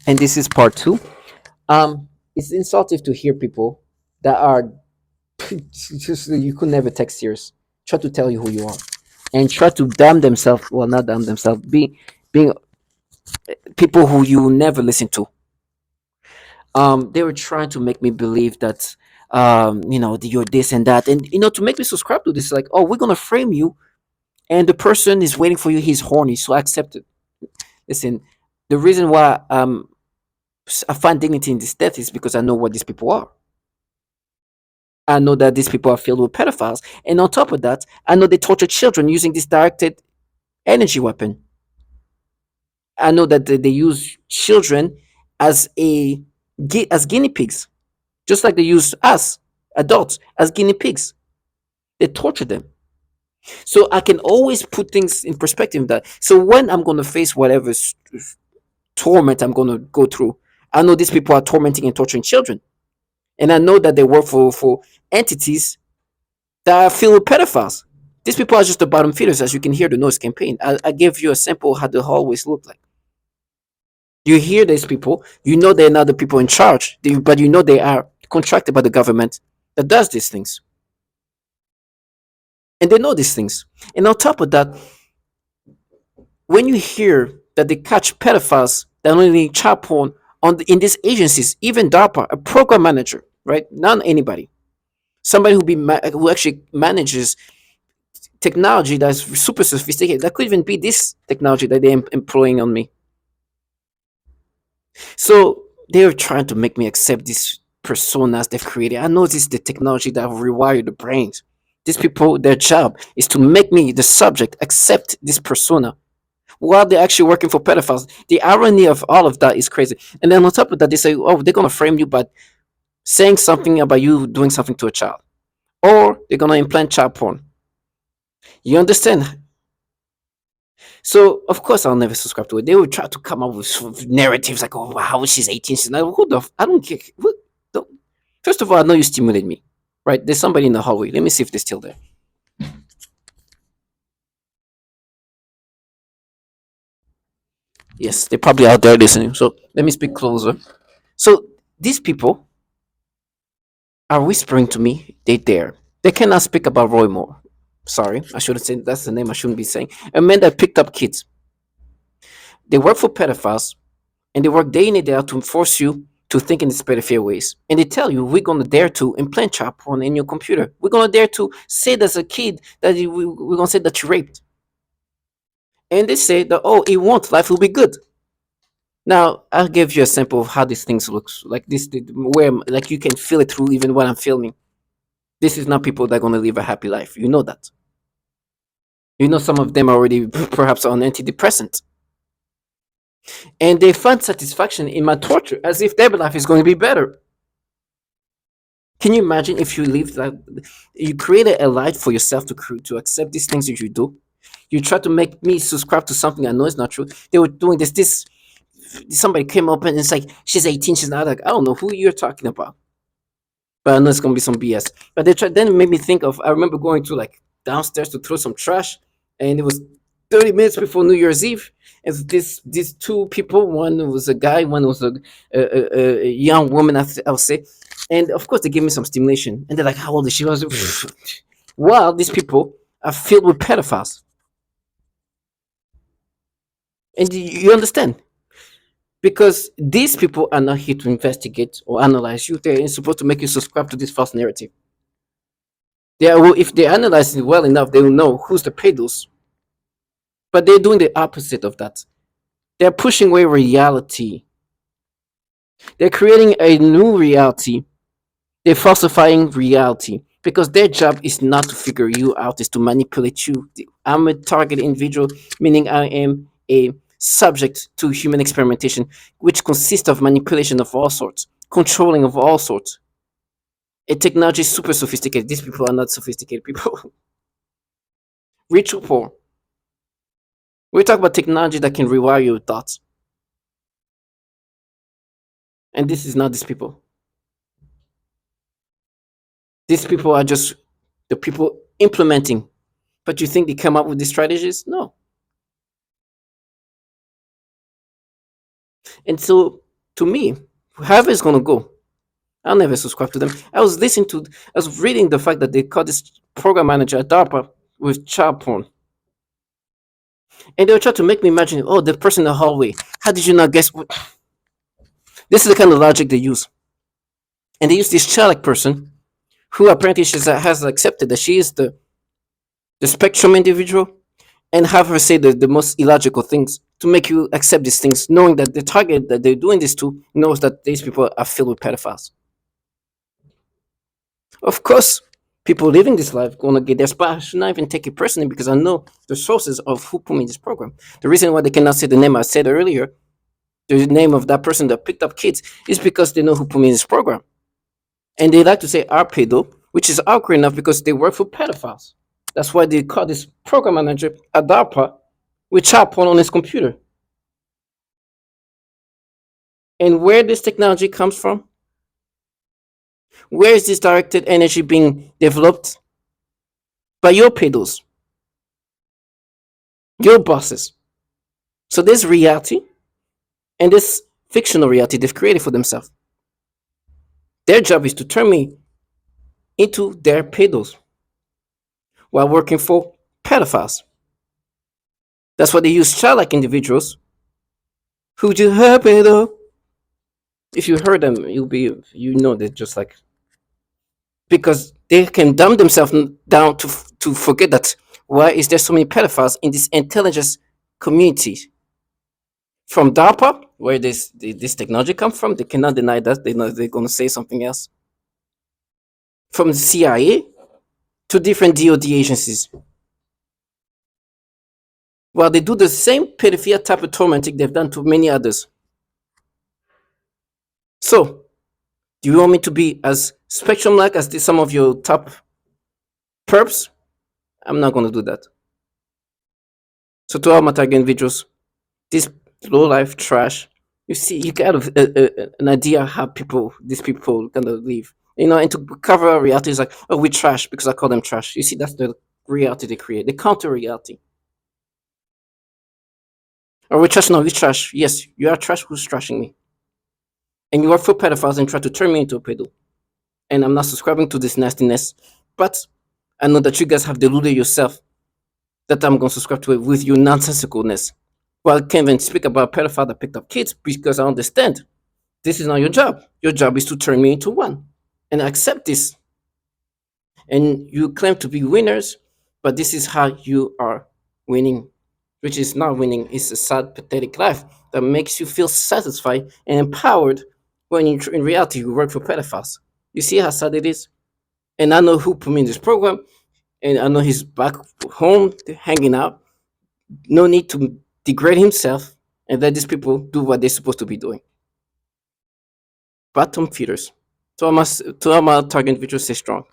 and this is part two. It's insulting to hear people that are just you could never text serious try to tell you who you are and try to damn themselves. Well, not damn themselves. Being people who you never listen to. They were trying to make me believe that you're this and that, and to make me subscribe to this. Like, oh, we're gonna frame you, and the person is waiting for you. He's horny, so I accept it. Listen, the reason why I find dignity in this death is because I know what these people are. I know that these people are filled with pedophiles. And on top of that, I know they torture children using this directed energy weapon. I know that they use children as as guinea pigs, just like they use us adults as guinea pigs. They torture them. So I can always put things in perspective. That so when I'm going to face whatever torment I'm going to go through, I know these people are tormenting and torturing children, and I know that they work for entities that are filled with pedophiles. These people are just the bottom feeders, as you can hear the noise campaign. I gave you a sample of how the hallways look like. You hear these people, you know they're not the people in charge, but you know they are contracted by the government that does these things. And they know these things. And on top of that, when you hear that they catch pedophiles that only child porn in these agencies, even DARPA, a program manager, right? Not anybody. Somebody who actually manages technology that's super sophisticated. That could even be this technology that they're employing on me. So they're trying to make me accept these personas they've created. I know this is the technology that will rewire the brains. These people, their job is to make me, the subject, accept this persona while they're actually working for pedophiles. The irony of all of that is crazy. And then on top of that, they say, oh, they're going to frame you by saying something about you doing something to a child, or they're going to implant child porn. You understand? So of course I'll never subscribe to it. They would try to come up with sort of narratives like, "Oh, wow, she's 18." She's like, "Who the? I don't care." What? The, first of all, I know you stimulate me, right? There's somebody in the hallway. Let me see if they're still there. Yes, they're probably out there listening. So let me speak closer. So these people are whispering to me. They dare. They cannot speak about Roy Moore. Sorry, I should have said that's the name I shouldn't be saying. A man that picked up kids. They work for pedophiles and they work day in and day out to force you to think in these pedophile ways. And they tell you, we're going to dare to implant child porn in your computer. We're going to dare to say as a kid that we're going to say that you raped. And they say that, oh, it won't. Life will be good. Now, I'll give you a sample of how these things looks. Like this, where like you can feel it through even when I'm filming. This is not people that are going to live a happy life. You know that. You know some of them are already perhaps on antidepressant. And they find satisfaction in my torture as if their life is going to be better. Can you imagine if you live that you created a life for yourself to accept these things that you do? You try to make me subscribe to something I know is not true. They were doing this. Somebody came up and it's like she's 18, she's not like I don't know who you're talking about, but I know it's gonna be some BS. But they tried. Then it made me think of. I remember going to like downstairs to throw some trash, and it was 30 minutes before New Year's Eve. And these two people. One was a guy. One was a young woman. I'll say. And of course, they gave me some stimulation. And they're like, "How old is she?" I was like, well, these people are filled with pedophiles, and you understand because these people are not here to investigate or analyze you. They're supposed to make you subscribe to this false narrative. If they analyze it well enough, they will know who's the pedos. But they're doing the opposite of that. They're pushing away reality. They're creating a new reality. They're falsifying reality because their job is not to figure you out, is to manipulate you. I'm a target individual, meaning I am a subject to human experimentation, which consists of manipulation of all sorts, controlling of all sorts. A technology is super sophisticated. These people are not sophisticated people. Rich or poor. We talk about technology that can rewire your thoughts. And this is not these people. These people are just the people implementing. But you think they come up with these strategies? No. And so To me, however it's gonna go, I'll never subscribe to them. I was reading the fact that they caught this program manager at DARPA with child porn. And they were trying to make me imagine, oh, the person in the hallway. How did you not guess what? This is the kind of logic they use. And they use this childlike person who apparently has accepted that she is the spectrum individual and have her say the most illogical things to make you accept these things, knowing that the target that they're doing this to knows that these people are filled with pedophiles. Of course, people living this life gonna get their spot. I should not even take it personally because I know the sources of who put me in this program. The reason why they cannot say the name I said earlier, the name of that person that picked up kids, is because they know who put me in this program. And they like to say our pedo, which is awkward enough because they work for pedophiles. That's why they call this program manager a DARPA with child porn on his computer. And where this technology comes from, where is this directed energy being developed? By your pedos, your bosses. So this reality and this fictional reality they've created for themselves. Their job is to turn me into their pedos while working for pedophiles. That's why they use childlike individuals who just pedo. If you heard them, you know they're just like, because they can dumb themselves down to forget that why is there so many pedophiles in this intelligence community from DARPA, where this technology comes from. They cannot deny that. They know they're going to say something else. From the CIA to different DOD agencies. While they do the same pedophilia type of tormenting they've done to many others. So, do you want me to be as spectrum like as some of your top perps? I'm not going to do that. So, to all my target individuals, this low life trash, you see, you get an idea how these people gonna live. And to cover reality is like, oh, we trash because I call them trash. You see, that's the reality they create. They counter reality. Or we trash, no, we trash. Yes, you are trash who's trashing me. And you are for pedophiles and try to turn me into a pedo. And I'm not subscribing to this nastiness. But I know that you guys have deluded yourself that I'm gonna subscribe to it with your nonsensicalness. Well, I can't even speak about a pedophile that picked up kids because I understand this is not your job. Your job is to turn me into one. And I accept this. And you claim to be winners, but this is how you are winning, which is not winning. It's a sad, pathetic life that makes you feel satisfied and empowered when in reality you work for pedophiles. You see how sad it is? And I know who put me in this program, and I know he's back home hanging out. No need to degrade himself and let these people do what they're supposed to be doing. Bottom feeders. To all my target individuals, stay strong.